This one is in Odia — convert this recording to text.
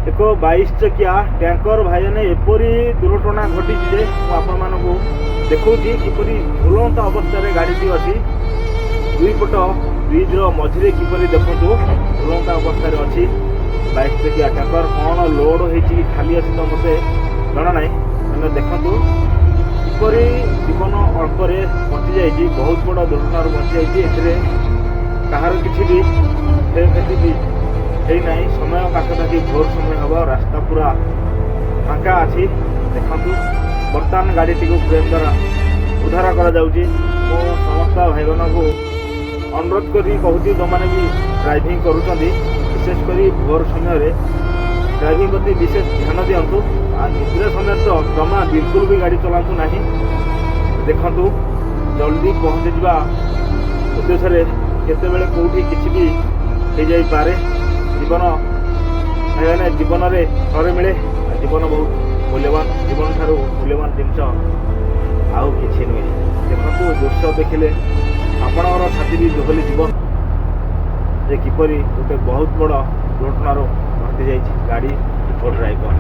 ଏକ 22 ଚକିଆ ଟ୍ୟାଙ୍କର ଭାଇମାନେ ଏପରି ଦୁର୍ଘଟଣା ଘଟିଛି ଯେ ମୁଁ ଆପଣମାନଙ୍କୁ ଦେଖାଉଛି କିପରି ଝୁଲନ୍ତା ଅବସ୍ଥାରେ ଗାଡ଼ିଟି ଅଛି। ଦୁଇ ପଟ ବ୍ରିଜ୍ର ମଝିରେ କିପରି ଦେଖନ୍ତୁ ଝୁଲନ୍ତା ଅବସ୍ଥାରେ ଅଛି 22 ଚକିଆ ଟ୍ୟାଙ୍କର। କ'ଣ ଲୋଡ଼ ହେଇଛି କି ଖାଲି ଅଛି ତ ମୋତେ ଜଣା ନାହିଁ। ମାନେ ଦେଖନ୍ତୁ କିପରି ଜୀବନ ଅଳ୍ପରେ ବଞ୍ଚିଯାଇଛି, ବହୁତ ବଡ଼ ଦୁର୍ଘଟଣାରୁ ବଞ୍ଚିଯାଇଛି। ଏଥିରେ କାହାର କିଛି ବି କ୍ଷୟକ୍ଷତି ବି ହେଇନାହିଁ। ସମୟ ପାଖାପାଖି ଭୋର ସମୟ ହେବ, ରାସ୍ତା ପୁରା ଫାଙ୍କା ଅଛି। ଦେଖନ୍ତୁ ବର୍ତ୍ତମାନ ଗାଡ଼ିଟିକୁ କ୍ରେନ୍ ଦ୍ୱାରା ଉଦ୍ଧାର କରାଯାଉଛି। ମୁଁ ସମସ୍ତ ଭାଇମାନଙ୍କୁ ଅନୁରୋଧ କରି କହୁଛି, ଯେଉଁମାନେ ବି ଡ୍ରାଇଭିଂ କରୁଛନ୍ତି ବିଶେଷ କରି ଭୋର ସମୟରେ ଡ୍ରାଇଭିଂ ପ୍ରତି ବିଶେଷ ଧ୍ୟାନ ଦିଅନ୍ତୁ। ଆଉ ନିଦ୍ରା ସମୟରେ ତ ଜମା ବିଲକୁଲ ବି ଗାଡ଼ି ଚଲାନ୍ତୁ ନାହିଁ। ଦେଖନ୍ତୁ ଜଲ୍ଦି ପହଞ୍ଚିଯିବା ଉଦ୍ଦେଶ୍ୟରେ କେତେବେଳେ କେଉଁଠି କିଛି ବି ହେଇଯାଇପାରେ। ଜୀବନ ଭାଇମାନେ ଜୀବନରେ ଥରେ ମିଳେ, ଜୀବନ ବହୁତ ମୂଲ୍ୟବାନ। ଜୀବନ ଠାରୁ ମୂଲ୍ୟବାନ ଜିନିଷ ଆଉ କିଛି ନୁହେଁ। ଦେଖନ୍ତୁ ଦୃଶ୍ୟ ଦେଖିଲେ ଆପଣଙ୍କର ଛାତି ବି ଦୋହଲି ଯିବ ଯେ କିପରି ଗୋଟେ ବହୁତ ବଡ଼ ଦୁର୍ଘଟଣାରୁ ଘଟିଯାଇଛି ଗାଡ଼ି ଓ ଡ୍ରାଇଭର।